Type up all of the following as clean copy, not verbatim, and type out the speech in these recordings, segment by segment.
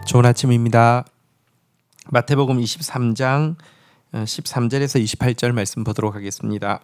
좋은 아침입니다. 마태복음 23장 13절에서 28절 말씀 보도록 하겠습니다.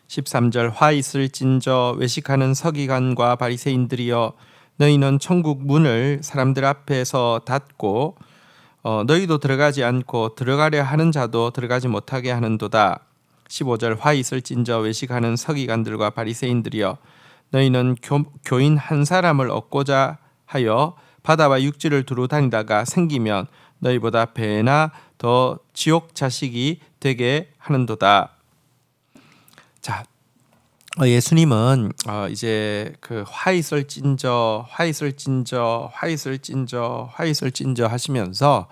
13절 화 있을진저 외식하는 서기관과 바리새인들이여 너희는 천국 문을 사람들 앞에서 닫고 너희도 들어가지 않고 들어가려 하는 자도 들어가지 못하게 하는도다. 15절 화 있을진저 외식하는 서기관들과 바리새인들이여 너희는 교인 한 사람을 얻고자 하여 바다와 육지를 두루 다니다가 생기면 너희보다 배나 더 지옥 자식이 되게 하는도다. 자, 예수님은 이제 그 화 있을진저 하시면서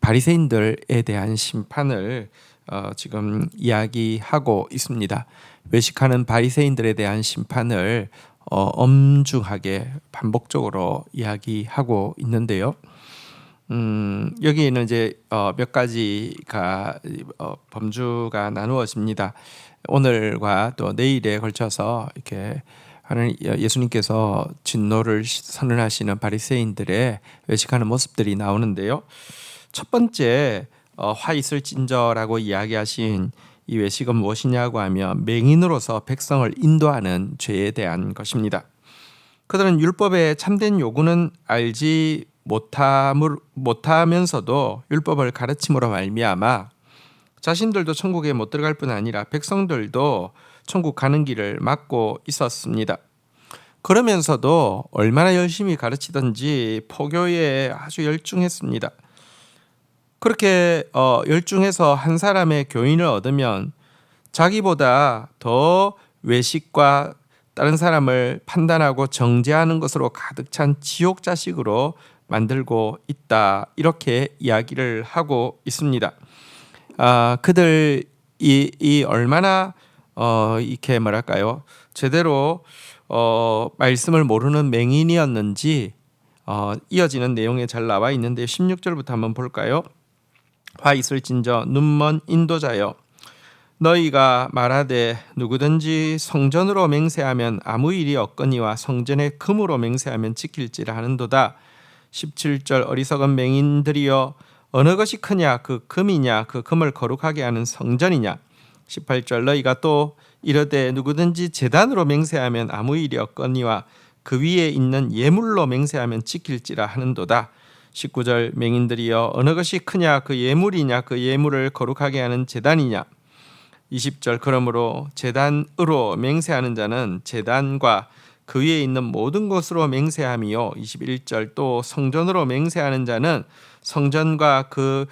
바리새인들에 대한 심판을 지금 이야기하고 있습니다. 외식하는 바리새인들에 대한 심판을 엄중하게 반복적으로 이야기하고 있는데요. 여기에는 이제 몇 가지가 범주가 나누어집니다. 오늘과 또 내일에 걸쳐서 이렇게 하는 예수님께서 진노를 선언하시는 바리새인들의 외식하는 모습들이 나오는데요. 첫 번째 화 있을진저라고 이야기하신 이 외식은 무엇이냐고 하면 맹인으로서 백성을 인도하는 죄에 대한 것입니다. 그들은 율법의 참된 요구는 알지 못하면서도 율법을 가르침으로 말미암아 자신들도 천국에 못 들어갈 뿐 아니라 백성들도 천국 가는 길을 막고 있었습니다. 그러면서도 얼마나 열심히 가르치든지 포교에 아주 열중했습니다. 그렇게 열중해서 한 사람의 교인을 얻으면 자기보다 더 외식과 다른 사람을 판단하고 정죄하는 것으로 가득 찬 지옥 자식으로 만들고 있다, 이렇게 이야기를 하고 있습니다. 그들이 얼마나 이렇게 뭐랄까요, 제대로 말씀을 모르는 맹인이었는지 이어지는 내용에 잘 나와 있는데 16절부터 한번 볼까요? 화 있을진저 눈먼 인도자여 너희가 말하되 누구든지 성전으로 맹세하면 아무 일이 없거니와 성전의 금으로 맹세하면 지킬지라 하는도다. 17절 어리석은 맹인들이여 어느 것이 크냐, 그 금이냐, 그 금을 거룩하게 하는 성전이냐. 18절 너희가 또 이르되 누구든지 제단으로 맹세하면 아무 일이 없거니와 그 위에 있는 예물로 맹세하면 지킬지라 하는도다. 19절 맹인들이여 어느 것이 크냐, 그 예물이냐, 그 예물을 거룩하게 하는 제단이냐. 20절 그러므로 제단으로 맹세하는 자는 제단과 그 위에 있는 모든 것으로 맹세함이요. 21절 또 성전으로 맹세하는 자는 성전과 그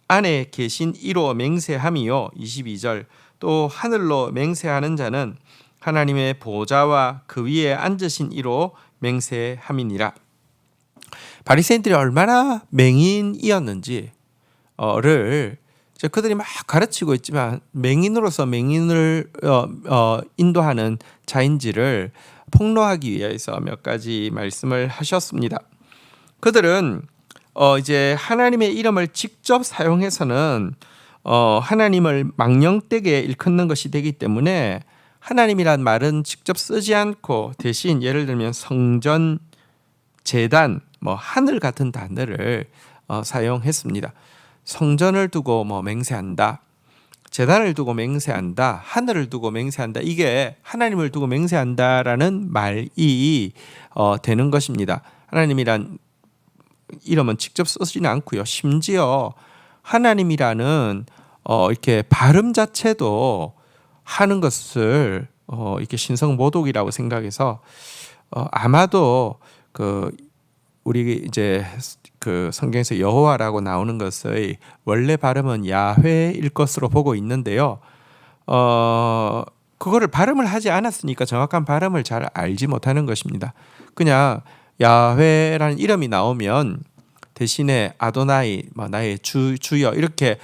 안에 계신 이로 맹세함이요. 22절 또 하늘로 맹세하는 자는 하나님의 보좌와 그 위에 앉으신 이로 맹세함이니라. 바리새인들이 얼마나 맹인이었는지를 그들이 막 가르치고 있지만 맹인으로서 맹인을 인도하는 자인지를 폭로하기 위해서 몇 가지 말씀을 하셨습니다. 그들은 이제 하나님의 이름을 직접 사용해서는 하나님을 망령되게 일컫는 것이 되기 때문에 하나님이란 말은 직접 쓰지 않고 대신 예를 들면 성전, 제단, 하늘 같은 단어를 사용했습니다. 성전을 두고 맹세한다, 제단을 두고 맹세한다, 하늘을 두고 맹세한다, 이게 하나님을 두고 맹세한다라는 말이 되는 것입니다. 하나님이란 이름은 직접 쓰지는 않고요. 심지어 하나님이라는 이렇게 발음 자체도 하는 것을 이렇게 신성모독이라고 생각해서 아마도 우리 이제 그 성경에서 여호와라고 나오는 것의 원래 발음은 야훼일 것으로 보고 있는데요. 그거를 발음을 하지 않았으니까 정확한 발음을 잘 알지 못하는 것입니다. 그냥 야훼라는 이름이 나오면 대신에 아도나이, 나의 주여 이렇게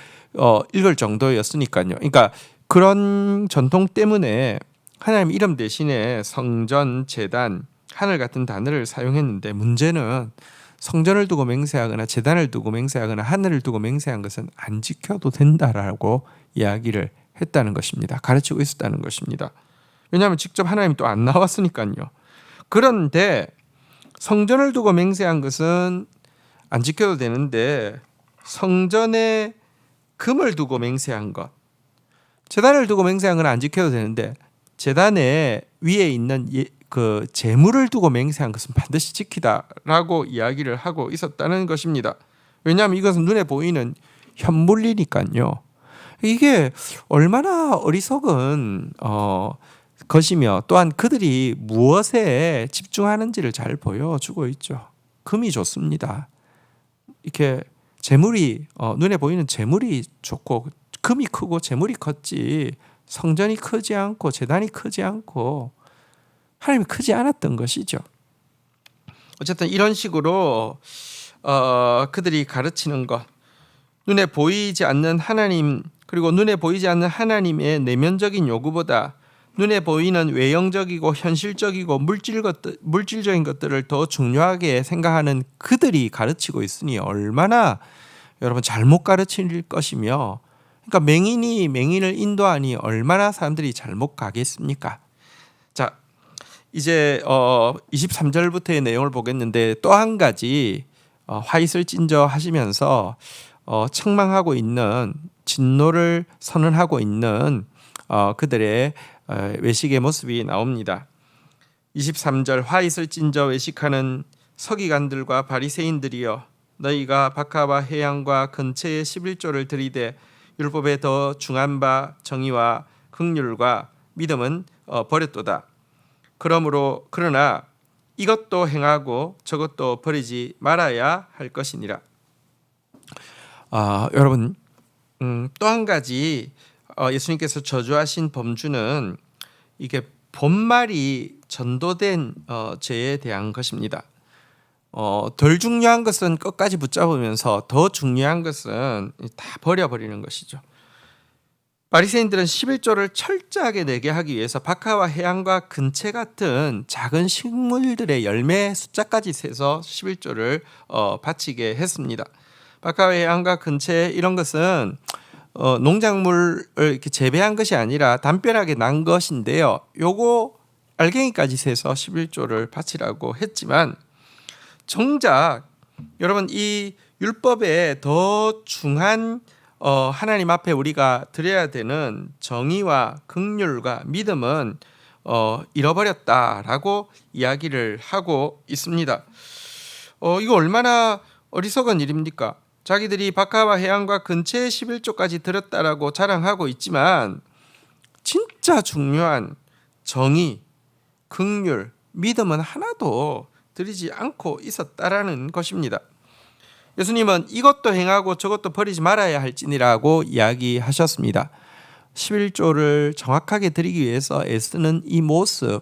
읽을 정도였으니까요. 그러니까 그런 전통 때문에 하나님 이름 대신에 성전, 제단, 하늘 같은 단어를 사용했는데 문제는 성전을 두고 맹세하거나 제단을 두고 맹세하거나 하늘을 두고 맹세한 것은 안 지켜도 된다라고 이야기를 했다는 것입니다. 가르치고 있었다는 것입니다. 왜냐하면 직접 하나님이 또 안 나왔으니까요. 그런데 성전을 두고 맹세한 것은 안 지켜도 되는데 성전에 금을 두고 맹세한 것, 제단을 두고 맹세한 건 안 지켜도 되는데 제단에 위에 있는 그 재물을 두고 맹세한 것은 반드시 지키다라고 이야기를 하고 있었다는 것입니다. 왜냐하면 이것은 눈에 보이는 현물이니까요. 이게 얼마나 어리석은 것이며 또한 그들이 무엇에 집중하는지를 잘 보여주고 있죠. 금이 좋습니다. 이렇게 재물이 눈에 보이는 재물이 좋고 금이 크고 재물이 컸지 성전이 크지 않고 제단이 크지 않고 하나님이 크지 않았던 것이죠. 어쨌든 이런 식으로 그들이 가르치는 것, 눈에 보이지 않는 하나님, 그리고 눈에 보이지 않는 하나님의 내면적인 요구보다 눈에 보이는 외형적이고 현실적이고 물질적인 것들을 더 중요하게 생각하는 그들이 가르치고 있으니 얼마나 여러분 잘못 가르칠 것이며, 그러니까 맹인이 맹인을 인도하니 얼마나 사람들이 잘못 가겠습니까? 자, 이제 23절부터의 내용을 보겠는데 또 한 가지 화잇을 찐저 하시면서 책망하고 있는, 진노를 선언하고 있는 그들의 외식의 모습이 나옵니다. 23절, 화잇을 찐저 외식하는 서기관들과 바리새인들이여, 너희가 박하와 해양과 근처에 11조를 들이되 율법에 더 중한 바 정의와 긍휼과 믿음은 버렸도다. 그러나 이것도 행하고 저것도 버리지 말아야 할 것이니라. 여러분, 또 한 가지 예수님께서 저주하신 범주는 이게 본말이 전도된 죄에 대한 것입니다. 덜 중요한 것은 끝까지 붙잡으면서 더 중요한 것은 다 버려버리는 것이죠. 바리새인들은 11조를 철저하게 내게 하기 위해서 박하와 해양과 근체 같은 작은 식물들의 열매 숫자까지 세서 11조를 바치게 했습니다. 박하와 해양과 근체 이런 것은 농작물을 이렇게 재배한 것이 아니라 담벼락에 난 것인데요. 요거 알갱이까지 세서 11조를 바치라고 했지만 정작 여러분 이 율법에 더 중한 하나님 앞에 우리가 드려야 되는 정의와 긍휼과 믿음은 잃어버렸다라고 이야기를 하고 있습니다. 이거 얼마나 어리석은 일입니까? 자기들이 박하와 해양과 근처에 11조까지 들었다라고 자랑하고 있지만 진짜 중요한 정의, 긍휼, 믿음은 하나도 드리지 않고 있었다라는 것입니다. 예수님은 이것도 행하고 저것도 버리지 말아야 할지니라고 이야기하셨습니다. 11조를 정확하게 드리기 위해서 애쓰는 이 모습,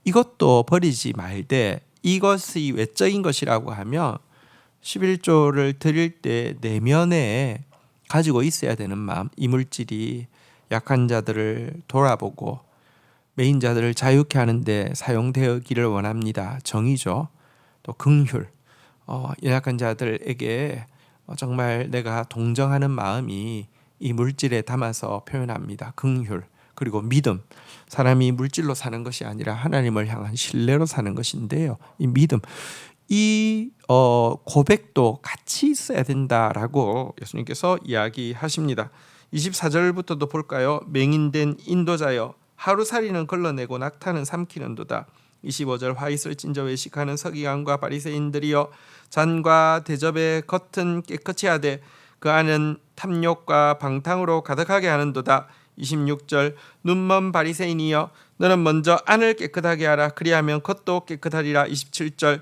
이것도 버리지 말되 이것이 외적인 것이라고 하면 11조를 드릴 때 내면에 가지고 있어야 되는 마음, 이물질이 약한 자들을 돌아보고 매인 자들을 자유케 하는데 사용되기를 원합니다. 정의죠. 또 긍휼, 연약한 자들에게 정말 내가 동정하는 마음이 이 물질에 담아서 표현합니다. 긍휼, 그리고 믿음. 사람이 물질로 사는 것이 아니라 하나님을 향한 신뢰로 사는 것인데요. 이 믿음, 이 고백도 같이 있어야 된다라고 예수님께서 이야기하십니다. 24절부터도 볼까요? 맹인된 인도자여, 하루살이는 걸러내고 낙타는 삼키는도다. 25절, 화잇을 찐저 외식하는 서기관과 바리새인들이여, 잔과 대접의 겉은 깨끗이 하되 그 안은 탐욕과 방탕으로 가득하게 하는도다. 26절, 눈먼 바리새인이여, 너는 먼저 안을 깨끗하게 하라. 그리하면 겉도 깨끗하리라. 27절,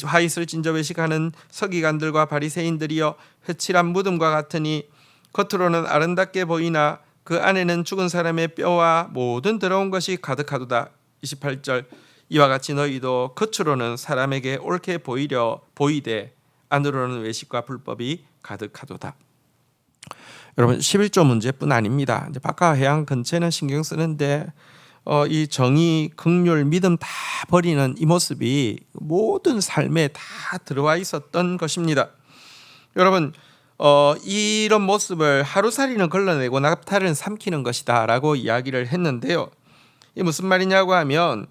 화잇을 찐저 외식하는 서기관들과 바리새인들이여, 회칠한 무덤과 같으니 겉으로는 아름답게 보이나 그 안에는 죽은 사람의 뼈와 모든 더러운 것이 가득하도다. 28절, 이와 같이 너희도 겉으로는 사람에게 옳게 보이되 안으로는 외식과 불법이 가득하도다. 여러분, 11조 문제뿐 아닙니다. 이제 박하 해양 근처는 신경 쓰는데 이 정의, 긍휼, 믿음 다 버리는 이 모습이 모든 삶에 다 들어와 있었던 것입니다. 여러분, 이런 모습을 하루살이는 걸러내고 낙타를 삼키는 것이다라고 이야기를 했는데요. 이게 무슨 말이냐고 하면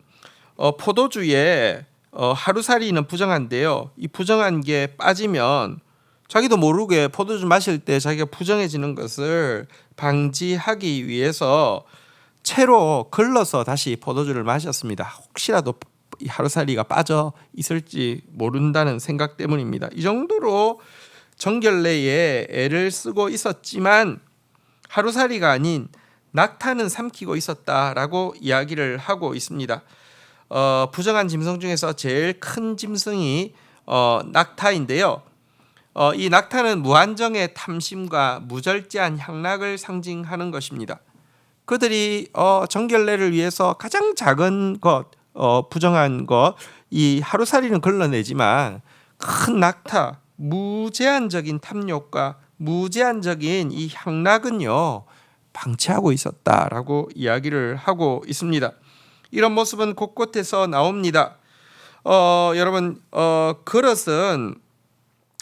포도주에 하루살이는 부정한데요. 이 부정한 게 빠지면 자기도 모르게 포도주 마실 때 자기가 부정해지는 것을 방지하기 위해서 채로 걸러서 다시 포도주를 마셨습니다. 혹시라도 하루살이가 빠져 있을지 모른다는 생각 때문입니다. 이 정도로 정결례에 애를 쓰고 있었지만 하루살이가 아닌 낙타는 삼키고 있었다라고 이야기를 하고 있습니다. 부정한 짐승 중에서 제일 큰 짐승이 낙타인데요. 이 낙타는 무한정의 탐심과 무절제한 향락을 상징하는 것입니다. 그들이 정결례를 위해서 가장 작은 것, 부정한 것, 이 하루살이는 걸러내지만 큰 낙타, 무제한적인 탐욕과 무제한적인 이 향락은요 방치하고 있었다라고 이야기를 하고 있습니다. 이런 모습은 곳곳에서 나옵니다. 여러분 그릇은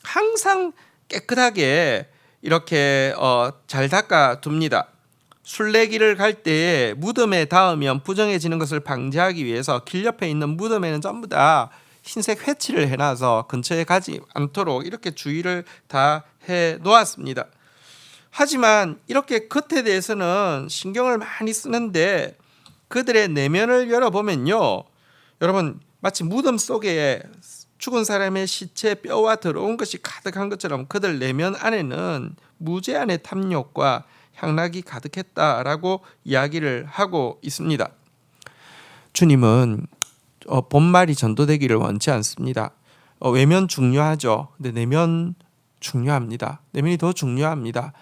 항상 깨끗하게 이렇게 잘 닦아 둡니다. 순례길을 갈 때 무덤에 닿으면 부정해지는 것을 방지하기 위해서 길 옆에 있는 무덤에는 전부 다 흰색 회칠을 해놔서 근처에 가지 않도록 이렇게 주의를 다 해 놓았습니다. 하지만 이렇게 겉에 대해서는 신경을 많이 쓰는데 그들의 내면을 열어보면요, 여러분 마치 무덤 속에 죽은 사람의 시체 뼈와 더러운 것이 가득한 것처럼 그들 내면 안에는 무제한의 탐욕과 향락이 가득했다라고 이야기를 하고 있습니다. 주님은 본말이 전도되기를 원치 않습니다. 외면 중요하죠. 근데 내면 중요합니다. 내면이 더 중요합니다.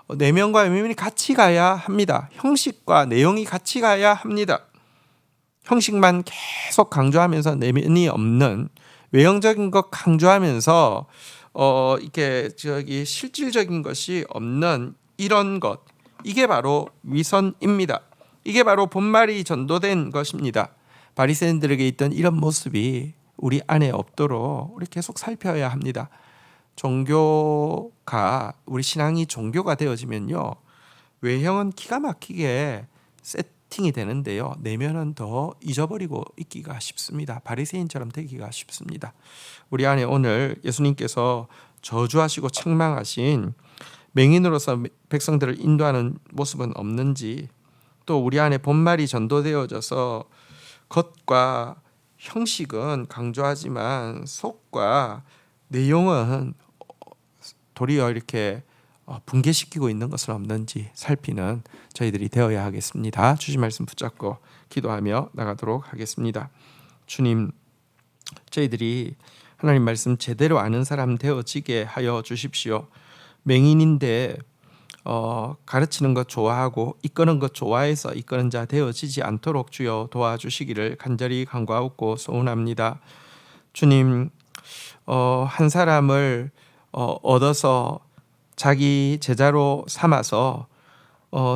내면과 외면이 같이 가야 합니다. 형식과 내용이 같이 가야 합니다. 형식만 계속 강조하면서 내면이 없는, 외형적인 것 강조하면서 이렇게 실질적인 것이 없는 이런 것, 이게 바로 위선입니다. 이게 바로 본말이 전도된 것입니다. 바리새인들에게 있던 이런 모습이 우리 안에 없도록 우리 계속 살펴야 합니다. 종교가, 우리 신앙이 종교가 되어지면요, 외형은 기가 막히게 세팅이 되는데요, 내면은 더 잊어버리고 있기가 쉽습니다. 바리새인처럼 되기가 쉽습니다. 우리 안에 오늘 예수님께서 저주하시고 책망하신 맹인으로서 백성들을 인도하는 모습은 없는지, 또 우리 안에 본말이 전도되어져서 겉과 형식은 강조하지만 속과 내용은 도리어 이렇게 붕괴시키고 있는 것은 없는지 살피는 저희들이 되어야 하겠습니다. 주신 말씀 붙잡고 기도하며 나가도록 하겠습니다. 주님, 저희들이 하나님 말씀 제대로 아는 사람 되어지게 하여 주십시오. 맹인인데 가르치는 것 좋아하고 이끄는 것 좋아해서 이끄는 자 되어지지 않도록 주여 도와주시기를 간절히 간구하옵고 소원합니다. 주님, 한 사람을 얻어서 자기 제자로 삼아서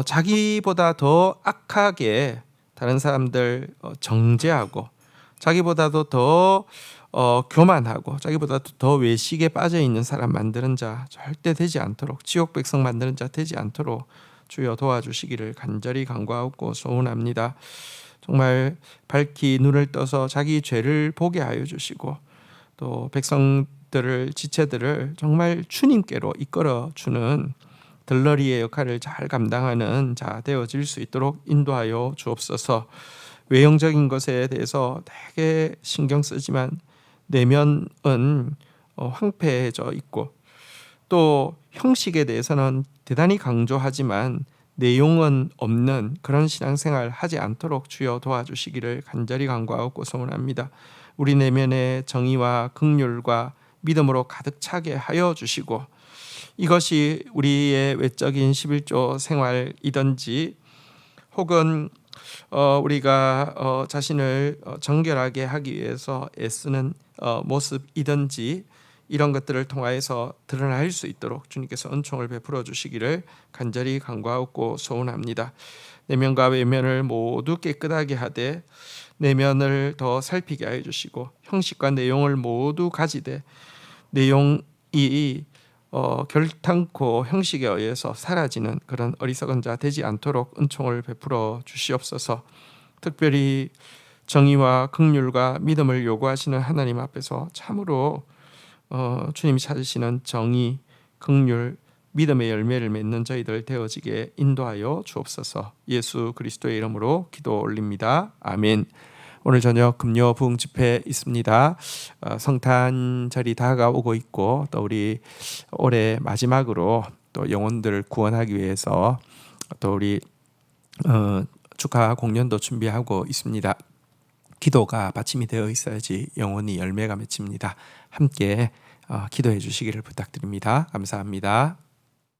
자기보다 더 악하게 다른 사람들 정죄하고, 자기보다도 더 교만하고, 자기보다도 더 외식에 빠져 있는 사람 만드는 자 절대 되지 않도록, 지옥 백성 만드는 자 되지 않도록 주여 도와주시기를 간절히 간구하옵고 소원합니다. 정말 밝히 눈을 떠서 자기 죄를 보게 하여 주시고, 또 백성들을, 지체들을 정말 주님께로 이끌어 주는 들러리의 역할을 잘 감당하는 자 되어질 수 있도록 인도하여 주옵소서. 외형적인 것에 대해서 되게 신경 쓰지만 내면은 황폐해져 있고, 또 형식에 대해서는 대단히 강조하지만 내용은 없는 그런 신앙생활 하지 않도록 주여 도와주시기를 간절히 간구하고 소원합니다. 우리 내면의 정의와 긍휼과 믿음으로 가득 차게 하여 주시고, 이것이 우리의 외적인 11조 생활이든지 혹은 우리가 자신을 정결하게 하기 위해서 애쓰는 모습이든지 이런 것들을 통하여서 드러날 수 있도록 주님께서 은총을 베풀어 주시기를 간절히 간구하고 소원합니다. 내면과 외면을 모두 깨끗하게 하되 내면을 더 살피게 하여 주시고, 형식과 내용을 모두 가지되 내용이 결탄코 형식에 의해서 사라지는 그런 어리석은 자 되지 않도록 은총을 베풀어 주시옵소서. 특별히 정의와 긍휼과 믿음을 요구하시는 하나님 앞에서 참으로 주님이 찾으시는 정의, 긍휼, 믿음의 열매를 맺는 저희들 되어지게 인도하여 주옵소서. 예수 그리스도의 이름으로 기도 올립니다. 아멘. 오늘 저녁 금요 부흥 집회 있습니다. 성탄절이 다가오고 있고 또 우리 올해 마지막으로 또 영혼들을 구원하기 위해서 또 우리 축하 공연도 준비하고 있습니다. 기도가 받침이 되어 있어야지 영혼이 열매가 맺힙니다. 함께 기도해 주시기를 부탁드립니다. 감사합니다.